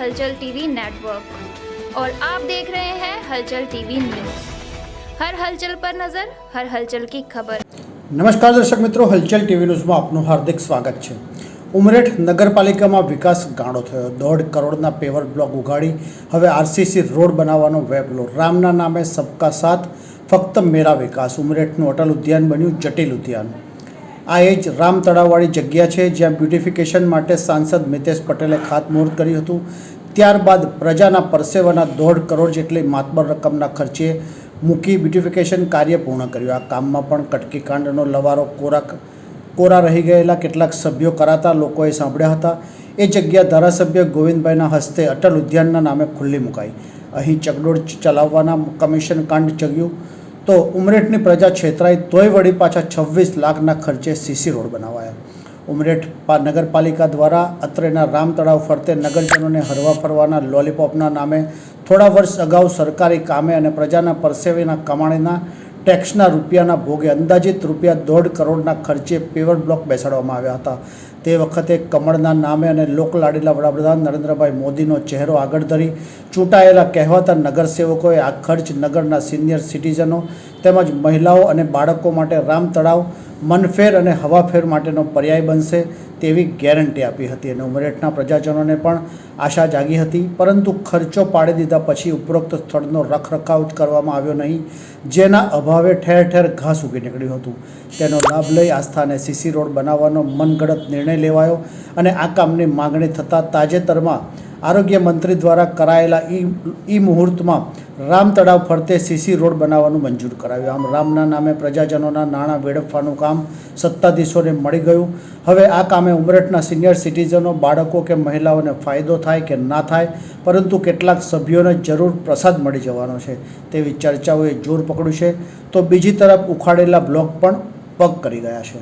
हलचल TV network और आप देख रहे हैं हलचल टीवी न्यूज़। हर हलचल पर नजर, हर हलचल की खबर। नमस्कार दर्शक मित्रों, हलचल टीवी न्यूज़ में आपનું હાર્દિક સ્વાગત છે। ઉમરેઠ નગરપાલિકામાં વિકાસ ગાળો થયો। 1.5 કરોડના પેવર બ્લોક ઉઘાડી હવે આરસીસી રોડ બનાવવાનો વેપલો। રામના નામે સબકા સાથ, ફક્ત મેરા વિકાસ। ઉમરેઠનું અટલ ઉદ્યાન બન્યું જટિલ ઉદ્યાન। આ એ જ રામ તળાવવાળી જગ્યા છે જ્યાં બ્યુટિફિકેશન માટે સાંસદ મિતેશ પટેલે ખાતમુહૂર્ત કર્યું હતું। ત્યારબાદ પ્રજાના પરસેવાના 1.5 કરોડ જેટલી માતબર રકમના ખર્ચે મૂકી બ્યુટિફિકેશન કાર્ય પૂર્ણ કર્યું। આ કામમાં પણ કટકીકાંડનો લવારો કોરા રહી ગયેલા કેટલાક સભ્યો કરાતા લોકોએ સાંભળ્યા હતા। એ જગ્યા ધારાસભ્ય ગોવિંદભાઈના હસ્તે અટલ ઉદ્યાનના નામે ખુલ્લી મુકાઈ। અહીં ચકડોળ ચલાવવાના કમિશન કાંડ ચગ્યું તો ઉમરેઠની પ્રજા છેતરાઈ, તોય વળી પાછા 26 લાખના ખર્ચે સીસી રોડ બનાવાયા। ઉમરેઠ નગરપાલિકા દ્વારા અત્રેના રામ તળાવ ફરતે નગરજનોને હરવા ફરવાના લોલીપોપના નામે થોડા વર્ષ અગાઉ સરકારી કામે અને પ્રજાના પરસેવીના કમાણીના ટેક્સના રૂપિયાના ભોગે અંદાજિત રૂપિયા 1.5 કરોડના ખર્ચે પેવર બ્લોક બેસાડવામાં આવ્યા હતા। તે વખતે કમળના નામે અને લોકલાડીલા વડાપ્રધાન નરેન્દ્રભાઈ મોદીનો ચહેરો આગળ ધરી ચૂંટાયેલા કહેવાતા નગરસેવકોએ આ ખર્ચ નગરના સિનિયર સિટીઝનો તેમજ મહિલાઓ અને બાળકો માટે રામ તળાવ મનફેર અને હવાફેર માટેનો પર્યાય બનશે તેવી ગેરંટી આપી હતી અને ઉમરેઠના પ્રજાજનોને પણ આશા જાગી હતી। પરંતુ ખર્ચો પાડી દીધા પછી ઉપરોક્ત સ્થળનો રખરખાવ કરવામાં આવ્યો નહીં, જેના અભાવે ઠેર ઠેર ઘાસ ઉગી નીકળ્યું હતું। તેનો લાભ લઈ આ સ્થાને સીસી રોડ બનાવવાનો મનગઢત નિર્ણય લેવાયો અને આ કામની માગણી થતાં તાજેતરમાં આરોગ્ય મંત્રી દ્વારા કરાયેલા ઈ મુહૂર્તમાં રામ તળાવ ફરતે સીસી રોડ બનાવવાનું મંજૂર કરાવ્યું। આમ રામના નામે પ્રજાજનોના નાણાં વેડફવાનું કામ સત્તાધીશોને મળી ગયું। હવે આ કામે ઉમરેઠના સિનિયર સિટીઝનો, બાળકો કે મહિલાઓને ફાયદો થાય કે ના થાય, પરંતુ કેટલાક સભ્યોને જરૂર પ્રસાદ મળી જવાનો છે તેવી ચર્ચાઓએ જોર પકડ્યું છે, તો બીજી તરફ ઉખાડેલા બ્લોક પણ પગ કરી ગયા છે।